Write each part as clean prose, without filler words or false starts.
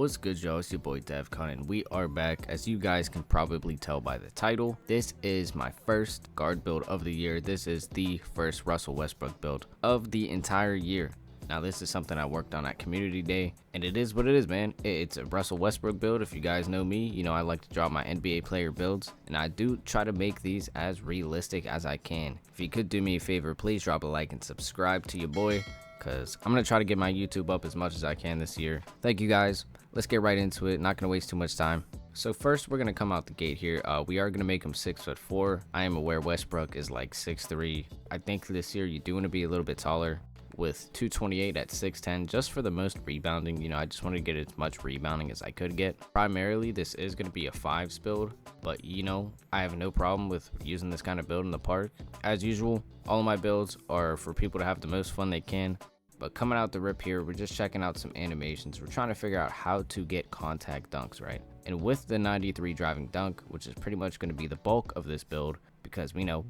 What's good, y'all? It's your boy devkonn, and we are back. As you guys can probably tell by the title, this is my first guard build of the year. This is the first Russell Westbrook build of the entire year. Now, this is something I worked on at Community Day, and it is what it is, man. It's a Russell Westbrook build. If you guys know me, you know I like to drop my NBA player builds, and I do try to make these as realistic as I can. If you could do me a favor, please drop a like and subscribe to your boy, because I'm going to try to get my YouTube up as much as I can this year. Thank you, guys. Let's get right into it. Not going to waste too much time. So first, we're going to come out the gate here. We are going to make him 6'4". I am aware Westbrook is like 6'3". I think this year you do want to be a little bit taller, with 228 at 6'10", just for the most rebounding. You know, I just wanted to get as much rebounding as I could get. Primarily, this is going to be a 5s build, but you know, I have no problem with using this kind of build in the park. As usual, all of my builds are for people to have the most fun they can. But coming out the rip here, we're just checking out some animations. We're trying to figure out how to get contact dunks, right? And with the 93 driving dunk, which is pretty much going to be the bulk of this build, because we know,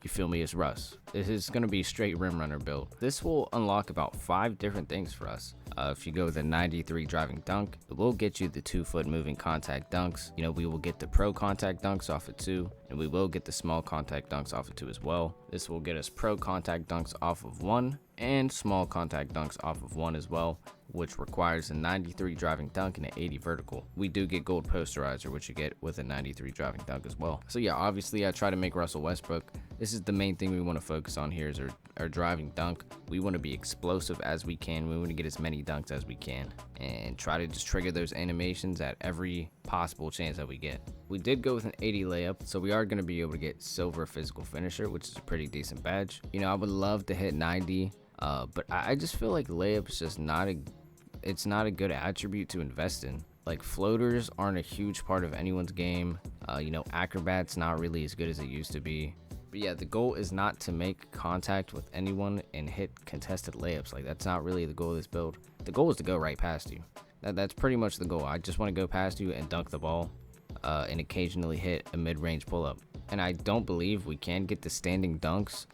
you feel me, it's Russ. This is going to be a straight rim runner build. This will unlock about 5 different things for us. If you go with the 93 driving dunk, it will get you the 2-foot moving contact dunks. You know, we will get the pro contact dunks off it too, and we will get the small contact dunks off it too as well. This will get us pro contact dunks off of 1 and small contact dunks off of 1 as well, which requires a 93 driving dunk and an 80 vertical. We do get gold posterizer, which you get with a 93 driving dunk as well. So yeah, obviously I try to make Russell Westbrook. This is the main thing we want to focus on here, is our driving dunk. We want to be explosive as we can. We want to get as many dunks as we can and try to just trigger those animations at every possible chance that we get. We did go with an 80 layup, so we are going to be able to get silver physical finisher, which is a pretty decent badge. You know, I would love to hit 90, but I just feel like layups just not a good attribute to invest in. Like, floaters aren't a huge part of anyone's game. You know, acrobat's not really as good as it used to be. But yeah, the goal is not to make contact with anyone and hit contested layups. Like, that's not really the goal of this build. The goal is to go right past you. That's pretty much the goal. I just want to go past you and dunk the ball, and occasionally hit a mid-range pull-up. And I don't believe we can get the standing dunks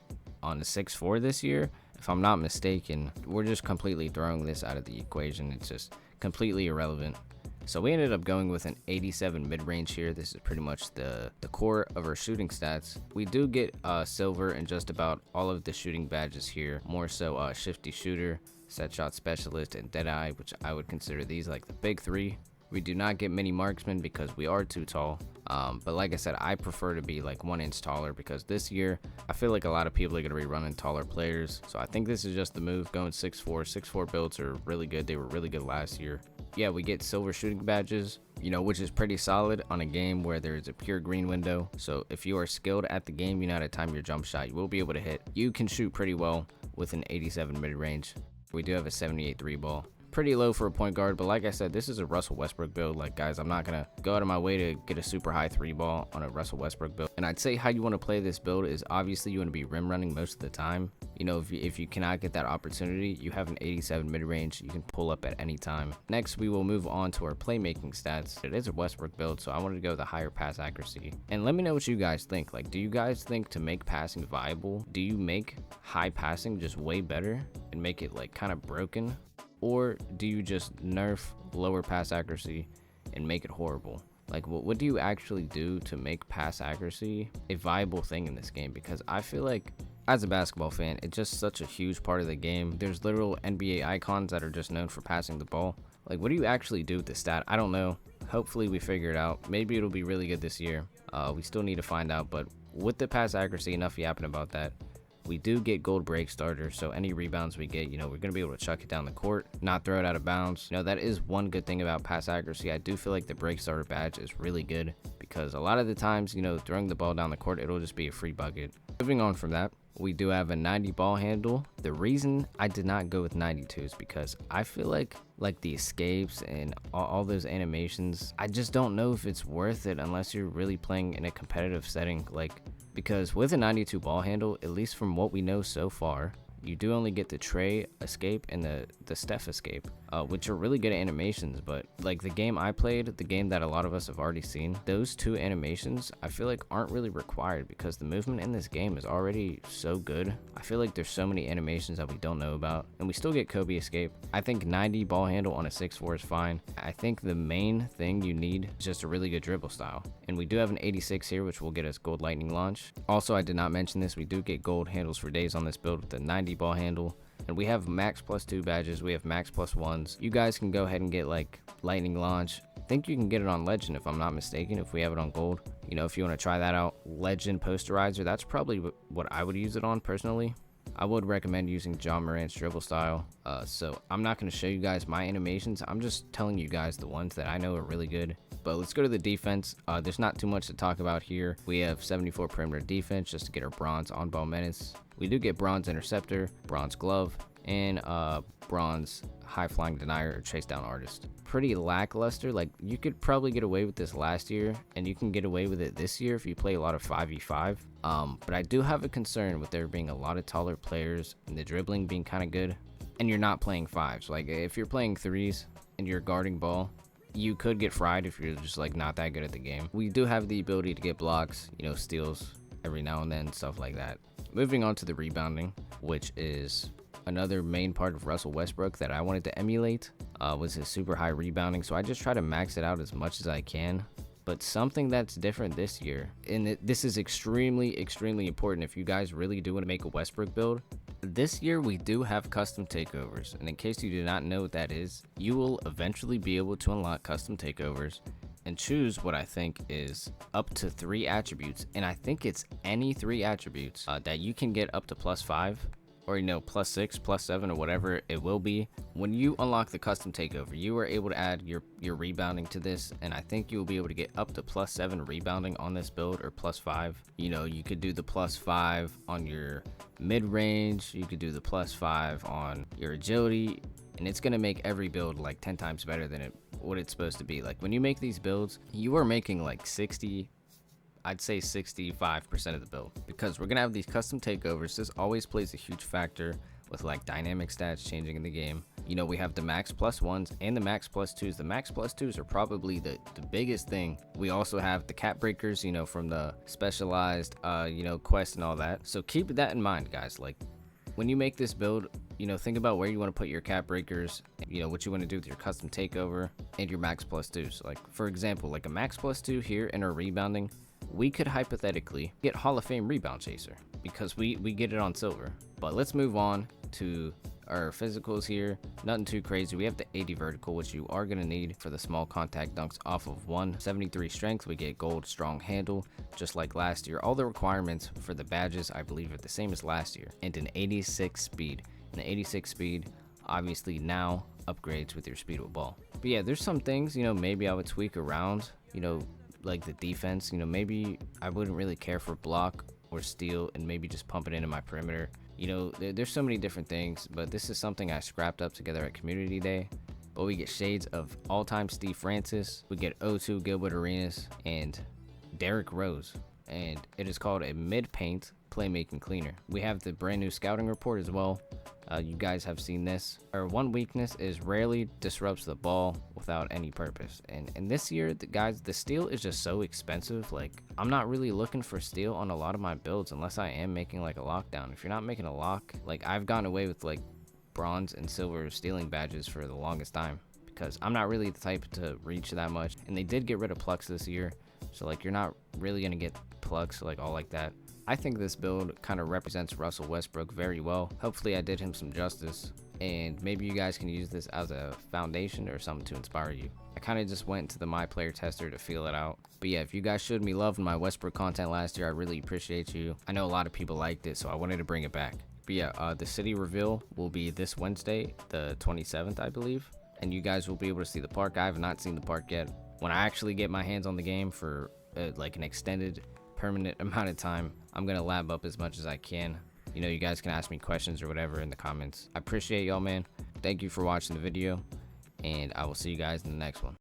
on the 6'4" this year. If I'm not mistaken, we're just completely throwing this out of the equation. It's just completely irrelevant. So we ended up going with an 87 mid-range here. This is pretty much the core of our shooting stats. We do get silver in just about all of the shooting badges here. More so shifty shooter, set shot specialist, and deadeye, which I would consider these like the big 3. We do not get mini marksman because we are too tall. But like I said, I prefer to be like 1 inch taller, because this year I feel like a lot of people are going to be running taller players. So I think this is just the move, going 6'4". 6'4" builds are really good. They were really good last year. Yeah, we get silver shooting badges, you know, which is pretty solid on a game where there is a pure green window. So if you are skilled at the game, you know how to time your jump shot, you will be able to hit. You can shoot pretty well with an 87 mid-range. We do have a 78 3 ball. Pretty low for a point guard, but like I said, this is a Russell Westbrook build. Like, guys, I'm not gonna go out of my way to get a super high 3 ball on a Russell Westbrook build. And I'd say how you want to play this build is, obviously you want to be rim running most of the time. You know, if you cannot get that opportunity, you have an 87 mid-range, you can pull up at any time. Next, we will move on to our playmaking stats. It is a Westbrook build, so I wanted to go with a higher pass accuracy. And let me know what you guys think. Like, do you guys think to make passing viable, do you make high passing just way better and make it like kind of broken? Or do you just nerf lower pass accuracy and make it horrible? Like, what do you actually do to make pass accuracy a viable thing in this game? Because I feel like, as a basketball fan, it's just such a huge part of the game. There's literal NBA icons that are just known for passing the ball. Like, what do you actually do with this stat? I don't know. Hopefully we figure it out. Maybe it'll be really good this year. We still need to find out. But with the pass accuracy, enough yapping about that. We do get gold break starter, so any rebounds we get, you know, we're going to be able to chuck it down the court, not throw it out of bounds. You know, that is one good thing about pass accuracy. I do feel like the break starter badge is really good, because a lot of the times, you know, throwing the ball down the court, it'll just be a free bucket. Moving on from that, we do have a 90 ball handle. The reason I did not go with 92 is because I feel like the escapes and all those animations, I just don't know if it's worth it unless you're really playing in a competitive setting. Like, because with a 92 ball handle, at least from what we know so far, you do only get the Trey escape and the Steph escape. which are really good animations. But like the game I played, the game that a lot of us have already seen, those two animations I feel like aren't really required because the movement in this game is already so good. I feel like there's so many animations that we don't know about, and we still get Kobe escape. I think 90 ball handle on a 6'4" is fine. I think the main thing you need is just a really good dribble style, and we do have an 86 here, which will get us gold lightning launch. Also, I did not mention this, we do get gold handles for days on this build with the 90 ball handle. And we have max +2 badges, we have max +1s. You guys can go ahead and get like lightning launch. I think you can get it on legend if I'm not mistaken, if we have it on gold. You know, if you want to try that out, legend posterizer, that's probably what I would use it on personally. I would recommend using John Morant's dribble style. So I'm not going to show you guys my animations, I'm just telling you guys the ones that I know are really good. But let's go to the defense. There's not too much to talk about here. We have 74 perimeter defense just to get our bronze on ball menace. We do get bronze interceptor, bronze glove, and bronze high flying denier or chase down artist. Pretty lackluster. Like, you could probably get away with this last year, and you can get away with it this year if you play a lot of 5v5. But I do have a concern with there being a lot of taller players and the dribbling being kind of good, and you're not playing fives. Like, if you're playing threes and you're guarding ball, you could get fried if you're just like not that good at the game. We do have the ability to get blocks, you know, steals every now and then, stuff like that. Moving on to the rebounding, which is another main part of Russell Westbrook that I wanted to emulate, was his super high rebounding. So I just try to max it out as much as I can. But something that's different this year, and this is extremely important if you guys really do want to make a Westbrook build. This year we do have custom takeovers, and in case you do not know what that is, you will eventually be able to unlock custom takeovers and choose what I think is up to 3 attributes, and I think it's any 3 attributes that you can get up to +5, or you know, +6, +7, or whatever it will be. When you unlock the custom takeover, you are able to add your rebounding to this, and I think you'll be able to get up to +7 rebounding on this build, or +5. You know, you could do the +5 on your mid-range, you could do the +5 on your agility, and it's gonna make every build like 10 times better than what it's supposed to be. Like, when you make these builds, you are making like 60, I'd say 65% of the build, because we're gonna have these custom takeovers. This always plays a huge factor with like dynamic stats changing in the game. You know, we have the max +1s and the max +2s. The max +2s are probably the biggest thing. We also have the cap breakers, you know, from the specialized you know, quest and all that. So keep that in mind, guys. Like, when you make this build, you know, think about where you want to put your cap breakers, you know, what you want to do with your custom takeover and your max +2s. Like, for example, like a max +2 here in our rebounding, we could hypothetically get Hall of Fame rebound chaser because we get it on silver. But let's move on to our physicals here. Nothing too crazy. We have the 80 vertical, which you are going to need for the small contact dunks off of 173 strength. We get gold strong handle just like last year. All the requirements for the badges, I believe, are the same as last year, and an 86 speed. And the 86 speed obviously now upgrades with your speed with ball. But yeah, there's some things, you know, maybe I would tweak around, you know, like the defense. You know, maybe I wouldn't really care for block or steal, and maybe just pump it into my perimeter. You know, there's so many different things, but this is something I scrapped up together at community day. But we get shades of all-time Steve Francis, we get O2 Gilbert Arenas, and Derrick Rose, and it is called a mid-paint playmaking cleaner. We have the brand new scouting report as well. You guys have seen this. Our one weakness is rarely disrupts the ball without any purpose. And this year, guys, the steal is just so expensive. Like, I'm not really looking for steal on a lot of my builds unless I am making like a lockdown. If you're not making a lock, like, I've gotten away with like bronze and silver stealing badges for the longest time because I'm not really the type to reach that much. And they did get rid of Plux this year, so like, you're not really gonna get Plux like all like that. I think this build kind of represents Russell Westbrook very well. Hopefully I did him some justice, and maybe you guys can use this as a foundation or something to inspire you. I kind of just went into the My Player Tester to feel it out. But yeah, if you guys showed me love in my Westbrook content last year, I really appreciate you. I know a lot of people liked it, so I wanted to bring it back. But yeah, the city reveal will be this Wednesday, the 27th, I believe. And you guys will be able to see the park. I have not seen the park yet. When I actually get my hands on the game for like an extended permanent amount of time, I'm gonna lab up as much as I can. You know, you guys can ask me questions or whatever in the comments. I appreciate y'all, man. Thank you for watching the video, and I will see you guys in the next one.